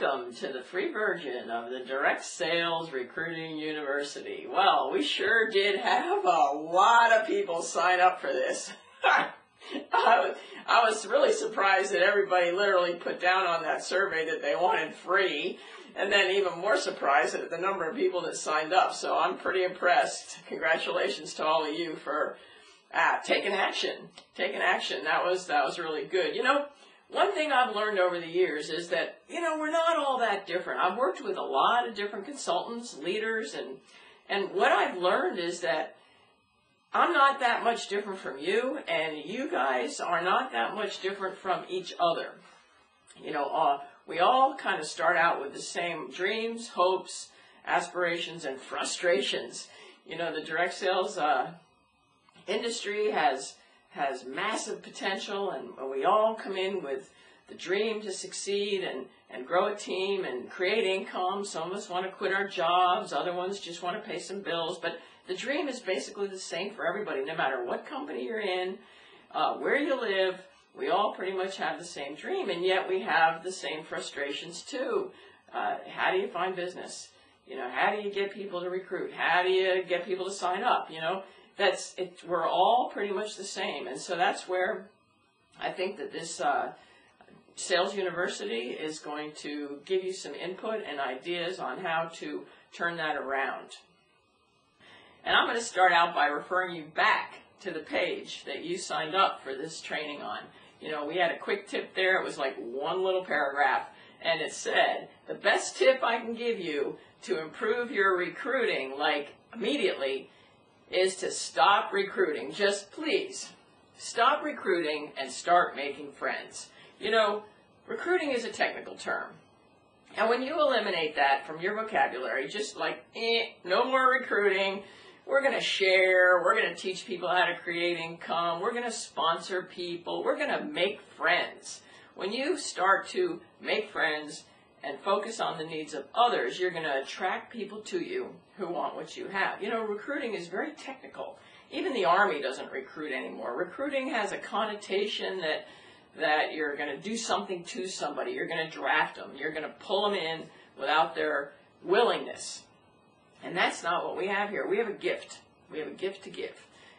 Welcome to the free version of the Direct Sales Recruiting University. Well, we sure did have a lot of people sign up for this. I was really surprised that everybody literally put down on that survey that they wanted free, and then even more surprised at the number of people that signed up. So I'm pretty impressed. Congratulations to all of you for taking action. That was really good. You know, one thing I've learned over the years is that, we're not all that different. I've worked with a lot of different consultants, leaders, and what I've learned is that I'm not that much different from you, and you guys are not that much different from each other. We all kind of start out with the same dreams, hopes, aspirations, and frustrations. The direct sales industry has massive potential, and we all come in with the dream to succeed and grow a team and create income. Some of us want to quit our jobs, other ones just want to pay some bills, but the dream is basically the same for everybody, no matter what company you're in, where you live. We all pretty much have the same dream, and yet we have the same frustrations too. How do you find business? How do you get people to recruit? How do you get people to sign up? That's it. We're all pretty much the same, and so that's where I think that this Sales University is going to give you some input and ideas on how to turn that around. And I'm going to start out by referring you back to the page that you signed up for this training on. We had a quick tip there. It was like one little paragraph, and it said, the best tip I can give you to improve your recruiting, like immediately, is to stop recruiting. Just please stop recruiting and start making friends. Recruiting is a technical term. And when you eliminate that from your vocabulary, just like, no more recruiting, we're going to share, we're going to teach people how to create income, we're going to sponsor people, we're going to make friends. When you start to make friends and focus on the needs of others, you're going to attract people to you who want what you have. Recruiting is very technical. Even the Army doesn't recruit anymore. Recruiting has a connotation that you're going to do something to somebody. You're going to draft them. You're going to pull them in without their willingness. And that's not what we have here. We have a gift. We have a gift to give.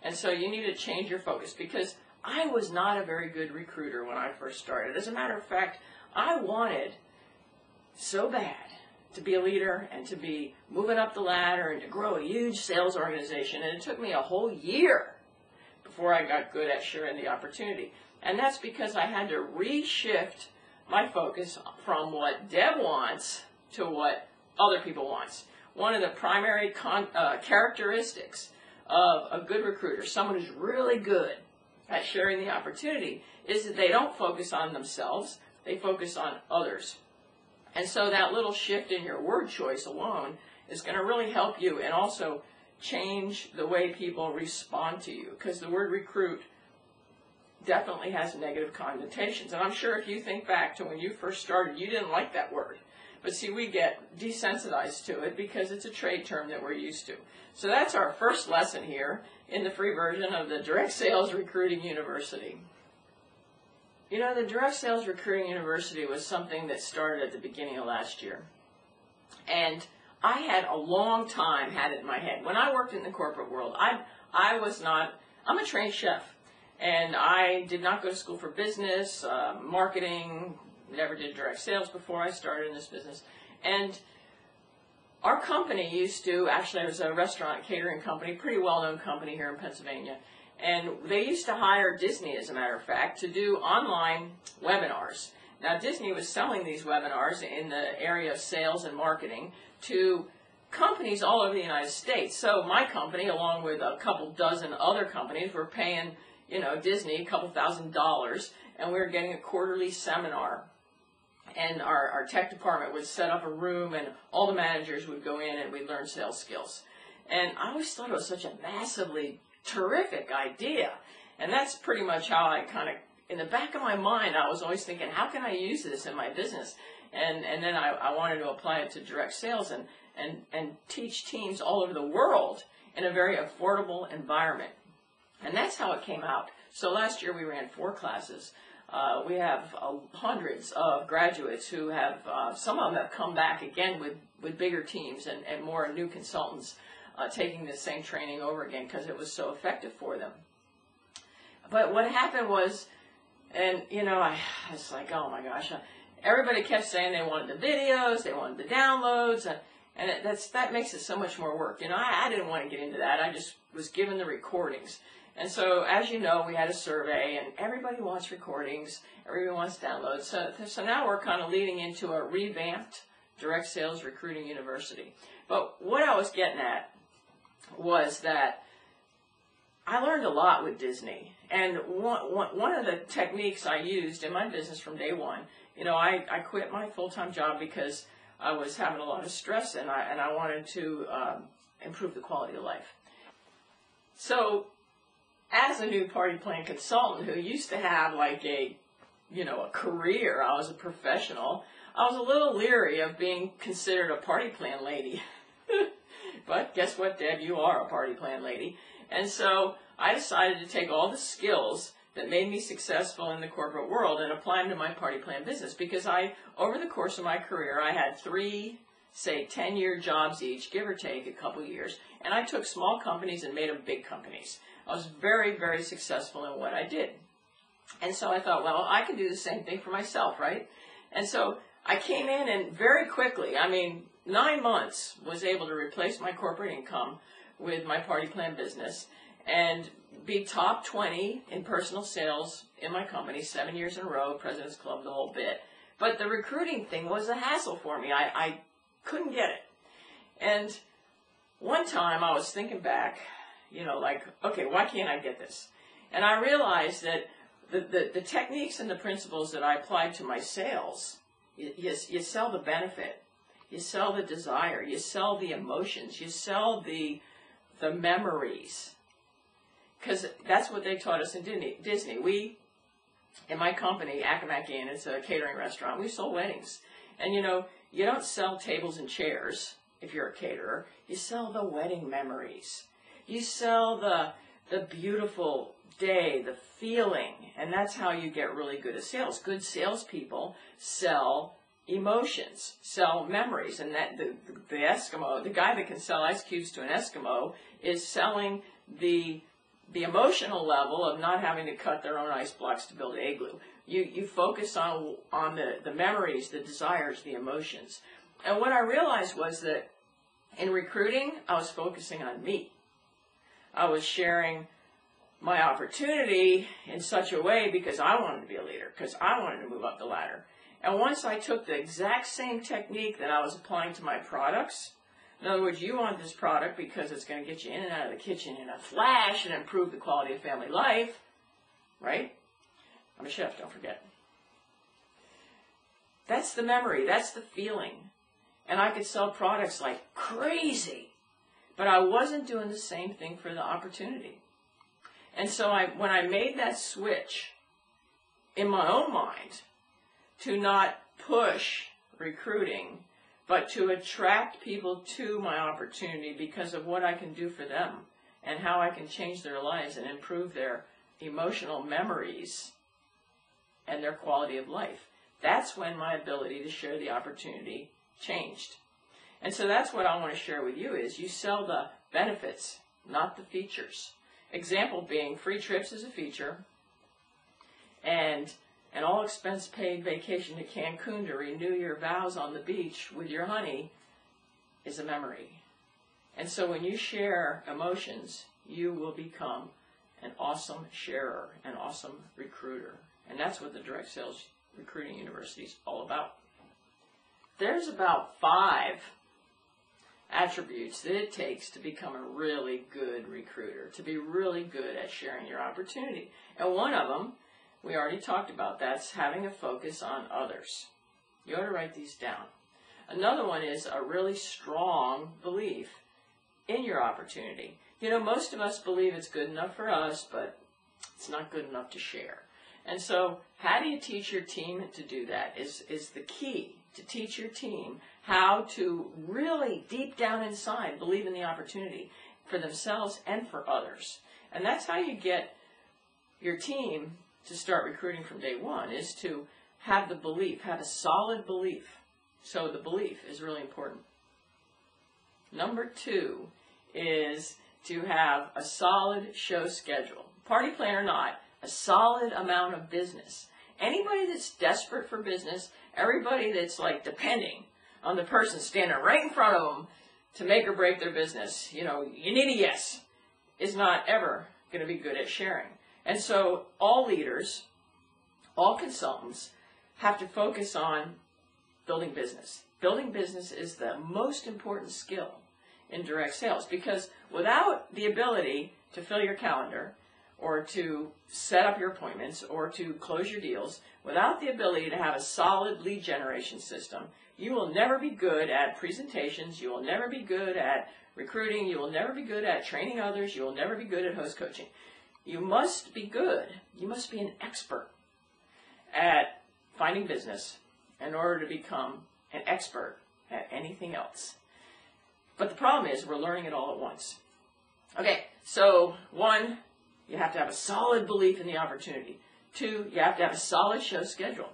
And so you need to change your focus, because I was not a very good recruiter when I first started. As a matter of fact, I wanted so bad to be a leader and to be moving up the ladder and to grow a huge sales organization. And it took me a whole year before I got good at sharing the opportunity. And that's because I had to reshift my focus from what Deb wants to what other people want. One of the primary characteristics of a good recruiter, someone who's really good at sharing the opportunity, is that they don't focus on themselves, they focus on others. And so that little shift in your word choice alone is going to really help you, and also change the way people respond to you, because the word recruit definitely has negative connotations. And I'm sure if you think back to when you first started, you didn't like that word. But see, we get desensitized to it because it's a trade term that we're used to. So that's our first lesson here in the free version of the Direct Sales Recruiting University. The Direct Sales Recruiting University was something that started at the beginning of last year. And I had a long time had it in my head. When I worked in the corporate world, I'm a trained chef. And I did not go to school for business, marketing, never did direct sales before I started in this business. And our company actually, it was a restaurant catering company, pretty well-known company here in Pennsylvania. And they used to hire Disney, as a matter of fact, to do online webinars. Now, Disney was selling these webinars in the area of sales and marketing to companies all over the United States. So my company, along with a couple dozen other companies, were paying Disney a couple $1,000s, and we were getting a quarterly seminar. And our tech department would set up a room, and all the managers would go in, and we'd learn sales skills. And I always thought it was such a massively terrific idea. And that's pretty much how I kind of, in the back of my mind, I was always thinking, how can I use this in my business? And then I wanted to apply it to direct sales and teach teams all over the world in a very affordable environment. And that's how it came out. So last year we ran 4 classes. We have hundreds of graduates who have, some of them have come back again with bigger teams and more new consultants taking the same training over again because it was so effective for them. But what happened was, and I was like, oh my gosh, everybody kept saying they wanted the videos, they wanted the downloads, and that makes it so much more work. I didn't want to get into that. I just was given the recordings. And so, as you know, we had a survey, and everybody wants recordings, everybody wants downloads. So now we're kind of leading into a revamped direct sales recruiting university. But what I was getting at was that I learned a lot with Disney. And one of the techniques I used in my business from day one, I quit my full-time job because I was having a lot of stress and I wanted to improve the quality of life. So, as a new party plan consultant who used to have like a career, I was a professional, I was a little leery of being considered a party plan lady. But guess what, Deb? You are a party plan lady. And so I decided to take all the skills that made me successful in the corporate world and apply them to my party plan business, because over the course of my career, I had 3, say, 10-year jobs each, give or take a couple years, and I took small companies and made them big companies. I was very, very successful in what I did. And so I thought, well, I can do the same thing for myself, right? And so I came in and very quickly, 9 months, was able to replace my corporate income with my party plan business and be top 20 in personal sales in my company, 7 years in a row, President's Club, the whole bit. But the recruiting thing was a hassle for me. I couldn't get it. And one time I was thinking back, okay, why can't I get this? And I realized that the techniques and the principles that I applied to my sales, you sell the benefit, you sell the desire, you sell the emotions, you sell the memories. Because that's what they taught us in Disney. We, in my company, Accomack Inn, it's a catering restaurant, we sold weddings. And you don't sell tables and chairs if you're a caterer. You sell the wedding memories. You sell the beautiful day, the feeling, and that's how you get really good at sales. Good salespeople sell emotions, sell memories, and that the Eskimo, the guy that can sell ice cubes to an Eskimo, is selling the emotional level of not having to cut their own ice blocks to build an igloo. You focus on the memories, the desires, the emotions. And what I realized was that in recruiting, I was focusing on me. I was sharing my opportunity in such a way because I wanted to be a leader, because I wanted to move up the ladder. And once I took the exact same technique that I was applying to my products, in other words, you want this product because it's going to get you in and out of the kitchen in a flash and improve the quality of family life, right? I'm a chef, don't forget. That's the memory, that's the feeling. And I could sell products like crazy, but I wasn't doing the same thing for the opportunity. And so when I made that switch in my own mind to not push recruiting, but to attract people to my opportunity because of what I can do for them and how I can change their lives and improve their emotional memories and their quality of life, that's when my ability to share the opportunity changed. And so that's what I want to share with you is you sell the benefits, not the features. Example being free trips is a feature, and an all-expense-paid vacation to Cancun to renew your vows on the beach with your honey is a memory. And so when you share emotions, you will become an awesome sharer, an awesome recruiter. And that's what the Direct Sales Recruiting University is all about. There's about 5 attributes that it takes to become a really good recruiter, to be really good at sharing your opportunity. And one of them, we already talked about, that's having a focus on others. You ought to write these down. Another one is a really strong belief in your opportunity. Most of us believe it's good enough for us, but it's not good enough to share. And so how do you teach your team to do that is the key, to teach your team how to really deep down inside believe in the opportunity for themselves and for others. And that's how you get your team to start recruiting from day one is to have the belief, have a solid belief. So the belief is really important. Number 2 is to have a solid show schedule. Party plan or not, a solid amount of business. Anybody that's desperate for business, everybody that's like depending on the person standing right in front of them to make or break their business, you need a yes, is not ever going to be good at sharing. And so all leaders, all consultants have to focus on building business. Building business is the most important skill in direct sales, because without the ability to fill your calendar or to set up your appointments or to close your deals, without the ability to have a solid lead generation system, you will never be good at presentations, you will never be good at recruiting, you will never be good at training others, you will never be good at host coaching. You must be good, you must be an expert at finding business in order to become an expert at anything else. But the problem is we're learning it all at once. Okay, so 1, you have to have a solid belief in the opportunity. 2, you have to have a solid show schedule.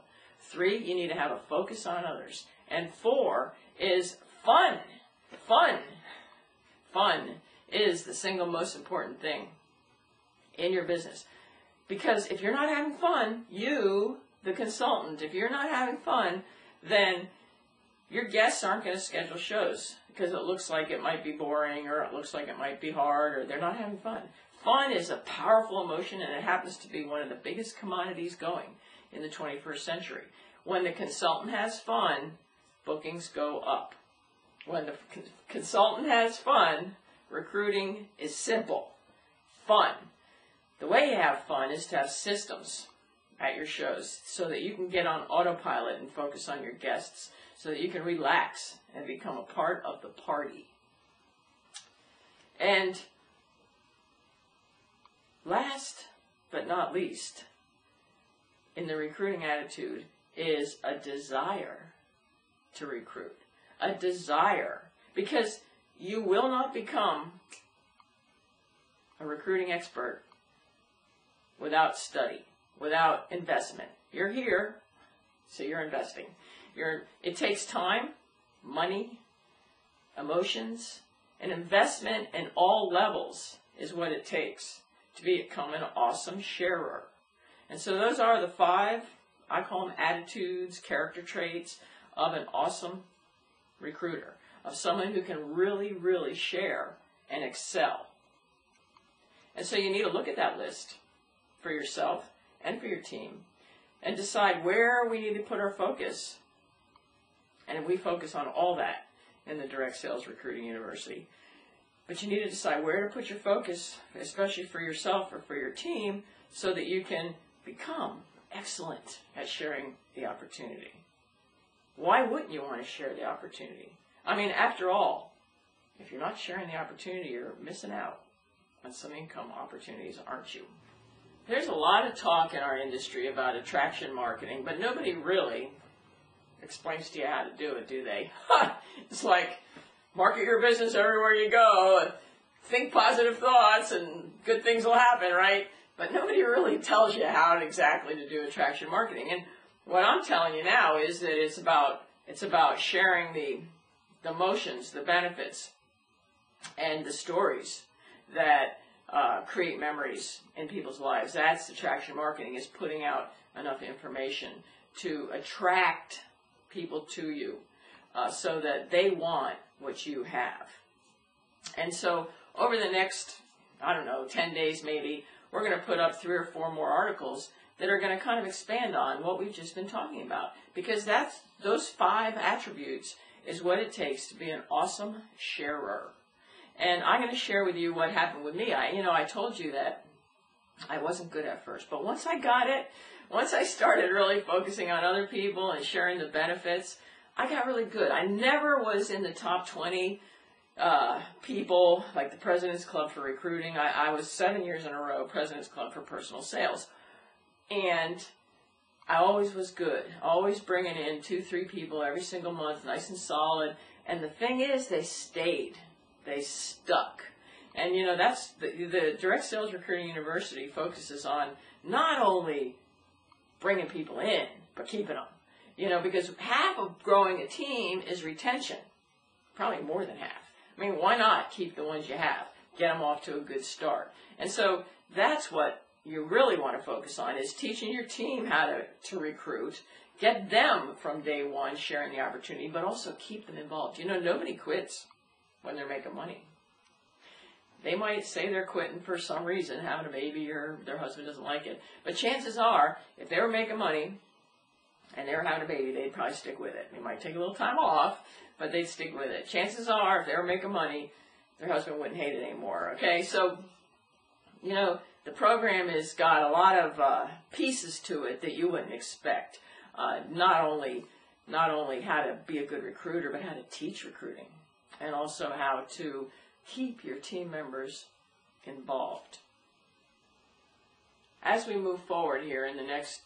3, you need to have a focus on others. And 4 is fun. Fun. Fun is the single most important thing in your business. Because if you're not having fun, you, the consultant, if you're not having fun, then your guests aren't going to schedule shows because it looks like it might be boring or it looks like it might be hard or they're not having fun. Fun is a powerful emotion, and it happens to be one of the biggest commodities going in the 21st century. When the consultant has fun, bookings go up. When the consultant has fun, recruiting is simple. Fun. The way you have fun is to have systems at your shows so that you can get on autopilot and focus on your guests, so that you can relax and become a part of the party. And last but not least, in the recruiting attitude is a desire to recruit. A desire. Because you will not become a recruiting expert without study, without investment. You're here, so you're investing. It takes time, money, emotions, and investment in all levels is what it takes to become an awesome sharer. And so those are the 5, I call them attitudes, character traits of an awesome recruiter, of someone who can really, really share and excel. And so you need to look at that list for yourself and for your team and decide where we need to put our focus. And we focus on all that in the Direct Sales Recruiting University. But you need to decide where to put your focus, especially for yourself or for your team, so that you can become excellent at sharing the opportunity. Why wouldn't you want to share the opportunity? I mean, after all, if you're not sharing the opportunity, you're missing out on some income opportunities, aren't you? There's a lot of talk in our industry about attraction marketing, but nobody really explains to you how to do it, do they? It's like, market your business everywhere you go, and think positive thoughts, and good things will happen, right? But nobody really tells you how exactly to do attraction marketing. And what I'm telling you now is that it's about sharing the emotions, the benefits, and the stories that create memories in people's lives. That's attraction marketing, is putting out enough information to attract people to you so that they want what you have. And so over the next, 10 days maybe, we're going to put up 3 or 4 more articles that are going to kind of expand on what we've just been talking about. Because those 5 attributes is what it takes to be an awesome sharer. And I'm going to share with you what happened with me. I told you that I wasn't good at first. But once I got it, once I started really focusing on other people and sharing the benefits, I got really good. I never was in the top 20 people, like the President's Club for recruiting. I was 7 years in a row President's Club for personal sales. And I always was good, always bringing in 2-3 people every single month, nice and solid. And the thing is, they stayed. They stuck. And you know, that's the Direct Sales Recruiting University focuses on not only bringing people in, but keeping them. You know, because half of growing a team is retention, probably more than half. I mean, why not keep the ones you have? Get them off to a good start. And so that's what you really want to focus on, is teaching your team how to recruit, get them from day one sharing the opportunity, but also keep them involved. You know, nobody quits when they're making money. They might say they're quitting for some reason, having a baby or their husband doesn't like it. But chances are, if they were making money and they were having a baby, they'd probably stick with it. They might take a little time off, but they'd stick with it. Chances are, if they were making money, their husband wouldn't hate it anymore. Okay, so, you know, the program has got a lot of pieces to it that you wouldn't expect. Not only how to be a good recruiter, but how to teach recruiting, and also how to keep your team members involved. As we move forward here in the next,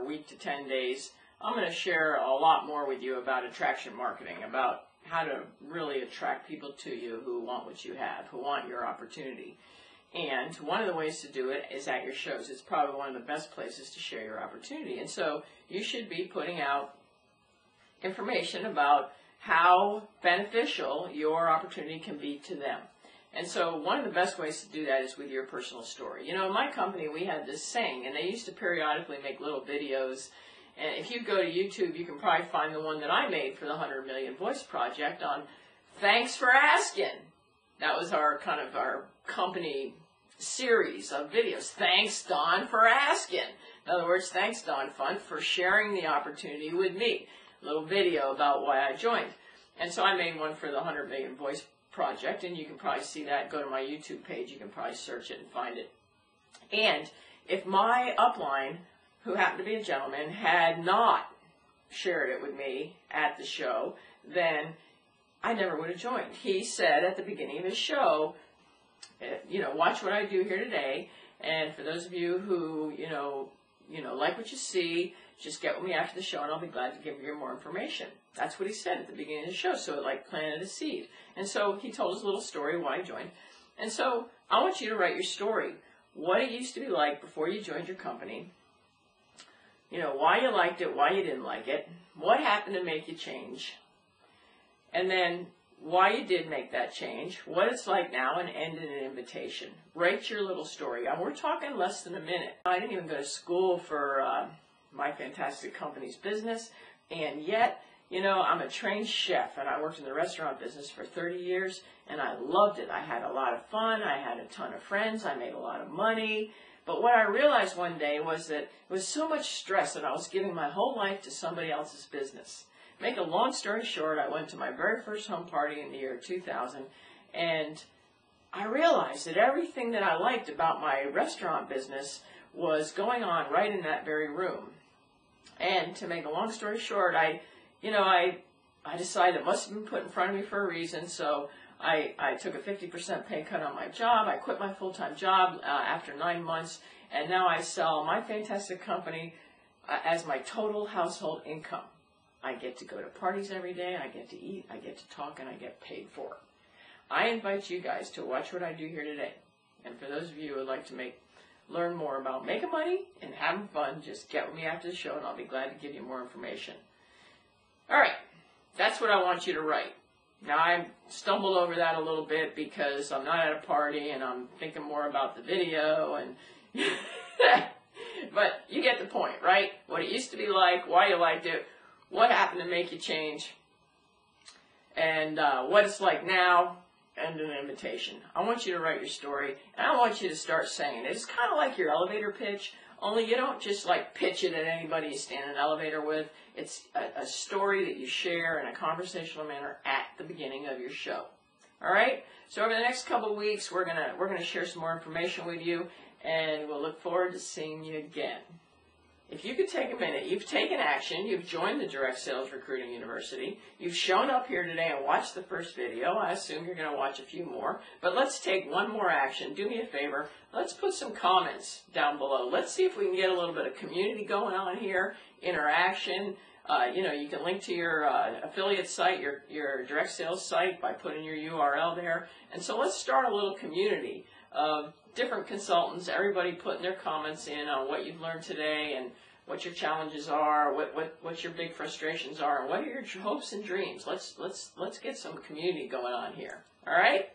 week to 10 days, I'm going to share a lot more with you about attraction marketing, about how to really attract people to you who want what you have, who want your opportunity. And one of the ways to do it is at your shows. It's probably one of the best places to share your opportunity. And so you should be putting out information about how beneficial your opportunity can be to them. And so one of the best ways to do that is with your personal story. You know, in my company, we had this saying, and they used to periodically make little videos. And if you go to YouTube, you can probably find the one that I made for the 100 Million Voice Project on Thanks for Asking. That was our company series of videos. Thanks, Don, for asking. In other words, thanks, Don Fund, for sharing the opportunity with me. A little video about why I joined. And so I made one for the 100 Million Voice Project, and you can probably see that. Go to my YouTube page. You can probably search it and find it. And if my upline, who happened to be a gentleman, had not shared it with me at the show, then I never would have joined. He said at the beginning of his show, you know, watch what I do here today, and for those of you who, you know, like what you see, just get with me after the show, and I'll be glad to give you more information. That's what he said at the beginning of the show, so it like planted a seed. And so he told his little story why he joined. And so I want you to write your story, what it used to be like before you joined your company, you know, why you liked it, why you didn't like it, what happened to make you change, and then why you did make that change, what it's like now, and end in an invitation. Write your little story. We're talking less than a minute. I didn't even go to school for my fantastic company's business, and yet, you know, I'm a trained chef, and I worked in the restaurant business for 30 years, and I loved it. I had a lot of fun. I had a ton of friends. I made a lot of money. But what I realized one day was that it was so much stress that I was giving my whole life to somebody else's business. Make a long story short, I went to my very first home party in the year 2000, and I realized that everything that I liked about my restaurant business was going on right in that very room. And to make a long story short, I decided it must have been put in front of me for a reason, so I took a 50% pay cut on my job. I quit my full-time job after 9 months, and now I sell my fantastic company as my total household income. I get to go to parties every day, I get to eat, I get to talk, and I get paid for it. I invite you guys to watch what I do here today. And for those of you who would like to learn more about making money and having fun, just get with me after the show, and I'll be glad to give you more information. All right, that's what I want you to write. Now, I stumbled over that a little bit because I'm not at a party, and I'm thinking more about the video, and but you get the point, right? What it used to be like, why you liked it, what happened to make you change, and what it's like now, and an invitation. I want you to write your story, and I want you to start saying it. It's kind of like your elevator pitch, only you don't just like pitch it at anybody you stand in an elevator with. It's a story that you share in a conversational manner at the beginning of your show. All right? So over the next couple of weeks, we're gonna share some more information with you, and we'll look forward to seeing you again. If you could take a minute, you've taken action, you've joined the Direct Sales Recruiting University, you've shown up here today and watched the first video. I assume you're going to watch a few more, but let's take one more action. Do me a favor, let's put some comments down below. Let's see if we can get a little bit of community going on here, interaction. You can link to your affiliate site, your direct sales site by putting your URL there. And so let's start a little community of different consultants, everybody putting their comments in on what you've learned today and what your challenges are, what your big frustrations are, and what are your hopes and dreams. Let's get some community going on here. All right?